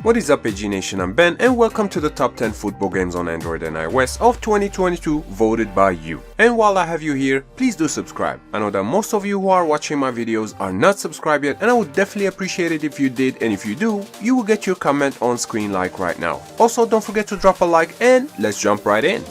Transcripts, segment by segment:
What is up, AG Nation? I'm Ben and welcome to the top 10 football games on Android and iOS of 2022 voted by you. And while I have you here, please do subscribe. I know that most of you who are watching my videos are not subscribed yet, and I would definitely appreciate it if you did, and if you do, you will get your comment on screen like right now. Also, don't forget to drop a like and let's jump right in.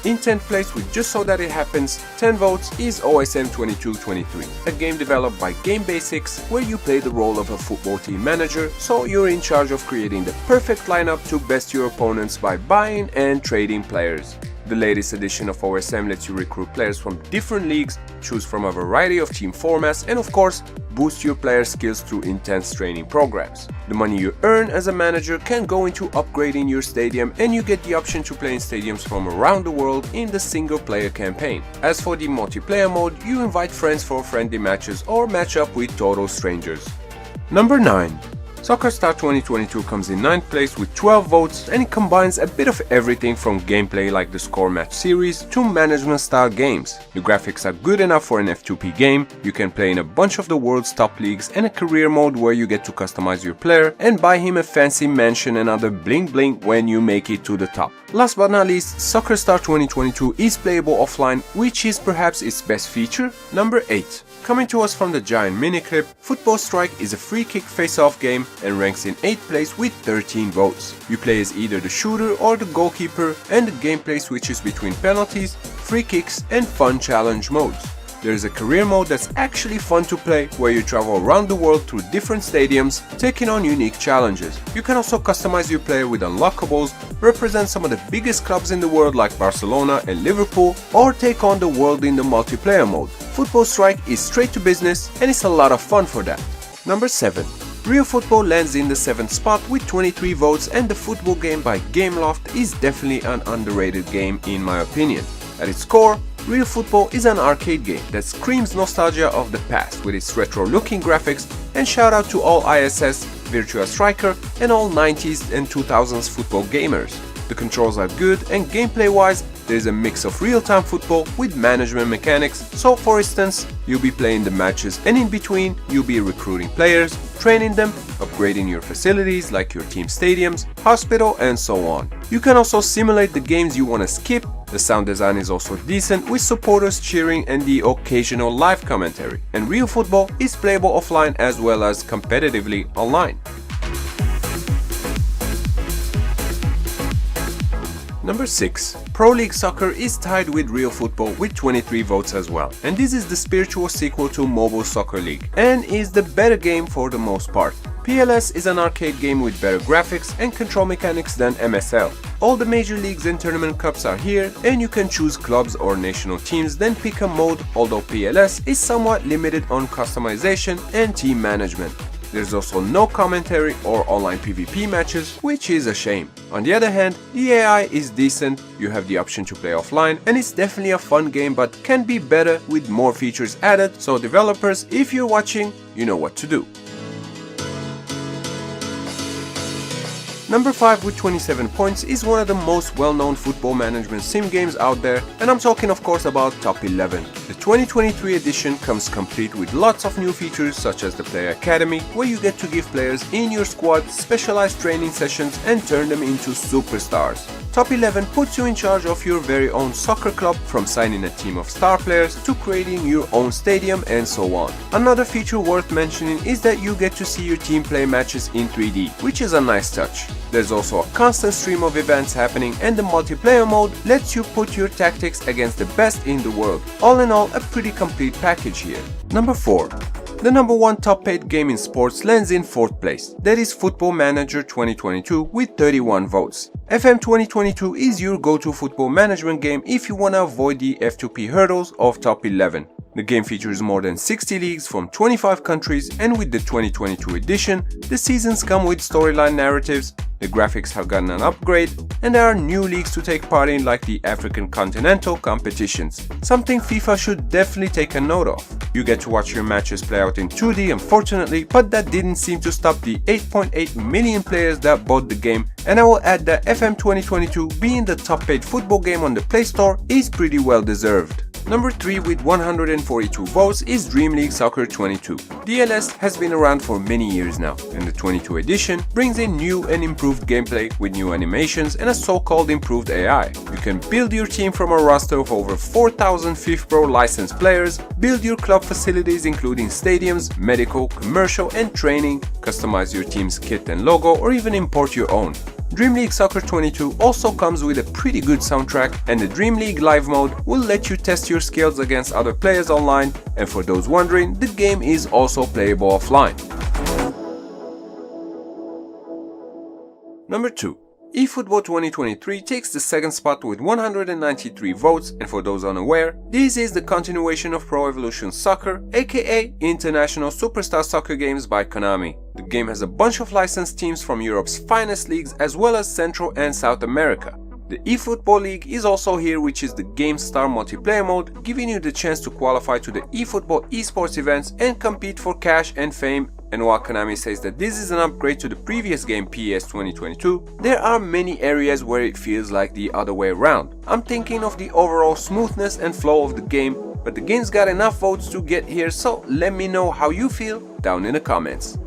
In 10th place, with Just So That It Happens, 10 votes, is OSM 2223, a game developed by Game Basics where you play the role of a football team manager, so you're in charge of creating the perfect lineup to best your opponents by buying and trading players. The latest edition of OSM lets you recruit players from different leagues, choose from a variety of team formats, and of course, boost your player skills through intense training programs. The money you earn as a manager can go into upgrading your stadium, and you get the option to play in stadiums from around the world in the single player campaign. As for the multiplayer mode, you invite friends for friendly matches or match up with total strangers. Number 9. Soccer Star 2022 comes in 9th place with 12 votes, and it combines a bit of everything from gameplay like the Score Match series to management style games. The graphics are good enough for an F2P game, you can play in a bunch of the world's top leagues, and a career mode where you get to customize your player and buy him a fancy mansion and other bling bling when you make it to the top. Last but not least, Soccer Star 2022 is playable offline, which is perhaps its best feature. Number 8. Coming to us from the Giant Miniclip, Football Strike is a free kick face-off game and ranks in 8th place with 13 votes. You play as either the shooter or the goalkeeper, and the gameplay switches between penalties, free kicks, and fun challenge modes. There is a career mode that's actually fun to play, where you travel around the world through different stadiums, taking on unique challenges. You can also customize your player with unlockables, represent some of the biggest clubs in the world like Barcelona and Liverpool, or take on the world in the multiplayer mode. Football Strike is straight to business, and it's a lot of fun for that. Number 7. Real Football lands in the 7th spot with 23 votes, and the football game by Gameloft is definitely an underrated game in my opinion. At its core, Real Football is an arcade game that screams nostalgia of the past with its retro-looking graphics, and shout out to all ISS, Virtua Striker, and all 90s and 2000s football gamers. The controls are good, and gameplay-wise, there's a mix of real-time football with management mechanics, so for instance, you'll be playing the matches, and in between, you'll be recruiting players, training them, upgrading your facilities like your team stadiums, hospital, and so on. You can also simulate the games you want to skip. The sound design is also decent, with supporters cheering and the occasional live commentary. And Real Football is playable offline as well as competitively online. Number 6. Pro League Soccer is tied with Real Football with 23 votes as well, and this is the spiritual sequel to Mobile Soccer League and is the better game for the most part. PLS is an arcade game with better graphics and control mechanics than MSL. All the major leagues and tournament cups are here, and you can choose clubs or national teams, then pick a mode, although PLS is somewhat limited on customization and team management. There's also no commentary or online PvP matches, which is a shame. On the other hand, the AI is decent, you have the option to play offline, and it's definitely a fun game but can be better with more features added, so developers, if you're watching, you know what to do. Number 5 with 27 points is one of the most well-known football management sim games out there, and I'm talking of course about Top 11. The 2023 edition comes complete with lots of new features such as the Player Academy, where you get to give players in your squad specialized training sessions and turn them into superstars. Top 11 puts you in charge of your very own soccer club, from signing a team of star players to creating your own stadium and so on. Another feature worth mentioning is that you get to see your team play matches in 3D, which is a nice touch. There's also a constant stream of events happening, and the multiplayer mode lets you put your tactics against the best in the world. All in all, a pretty complete package here. Number 4. The number 1 top paid game in sports lands in 4th place, that is Football Manager 2022 with 31 votes. FM 2022 is your go-to football management game if you want to avoid the F2P hurdles of Top 11. The game features more than 60 leagues from 25 countries, and with the 2022 edition, the seasons come with storyline narratives, the graphics have gotten an upgrade, and there are new leagues to take part in like the African Continental competitions, something FIFA should definitely take a note of. You get to watch your matches play out in 2D unfortunately, but that didn't seem to stop the 8.8 million players that bought the game, and I will add that FM 2022 being the top paid football game on the Play Store is pretty well deserved. Number 3 with 142 votes is Dream League Soccer 22. DLS has been around for many years now, and the 22 edition brings in new and improved gameplay with new animations and a so-called improved AI. You can build your team from a roster of over 4,000 FIFA Pro licensed players, build your club facilities including stadiums, medical, commercial and training, customize your team's kit and logo, or even import your own. Dream League Soccer 22 also comes with a pretty good soundtrack, and the Dream League Live mode will let you test your skills against other players online, and for those wondering, the game is also playable offline. Number 2. eFootball 2023 takes the second spot with 193 votes, and for those unaware, this is the continuation of Pro Evolution Soccer, aka International Superstar Soccer games by Konami. The game has a bunch of licensed teams from Europe's finest leagues as well as Central and South America. The eFootball League is also here, which is the Game Star multiplayer mode, giving you the chance to qualify to the eFootball esports events and compete for cash and fame. And while Konami says that this is an upgrade to the previous game PES 2022, there are many areas where it feels like the other way around. I'm thinking of the overall smoothness and flow of the game, but the game's got enough votes to get here, so let me know how you feel down in the comments.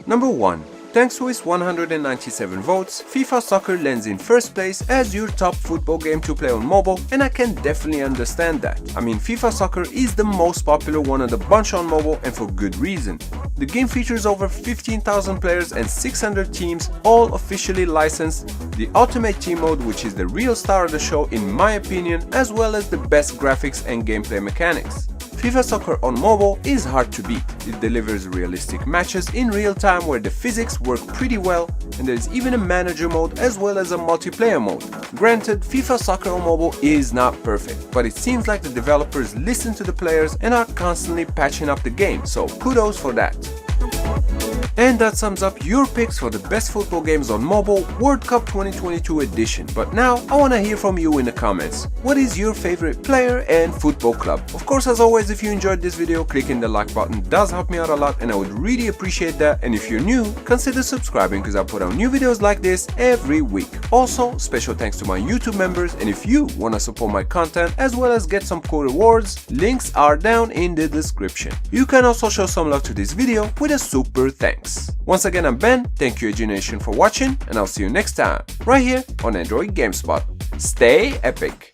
Number 1. Thanks to its 197 votes, FIFA Soccer lands in first place as your top football game to play on mobile, and I can definitely understand that. I mean, FIFA Soccer is the most popular one of the bunch on mobile, and for good reason. The game features over 15,000 players and 600 teams, all officially licensed, the Ultimate Team mode, which is the real star of the show in my opinion, as well as the best graphics and gameplay mechanics. FIFA Soccer on mobile is hard to beat. It delivers realistic matches in real time where the physics work pretty well, and there is even a manager mode as well as a multiplayer mode. Granted, FIFA Soccer on mobile is not perfect, but it seems like the developers listen to the players and are constantly patching up the game, so kudos for that. And that sums up your picks for the best football games on mobile World Cup 2022 edition. But now I want to hear from you in the comments. What is your favorite player and football club? Of course, as always, if you enjoyed this video, clicking the like button does help me out a lot and I would really appreciate that. And if you're new, consider subscribing because I put out new videos like this every week. Also, special thanks to my YouTube members, and if you want to support my content as well as get some cool rewards, links are down in the description. You can also show some love to this video with a super thanks. Once again, I'm Ben, thank you AG Nation for watching, and I'll see you next time, right here on Android Gamespot. Stay epic!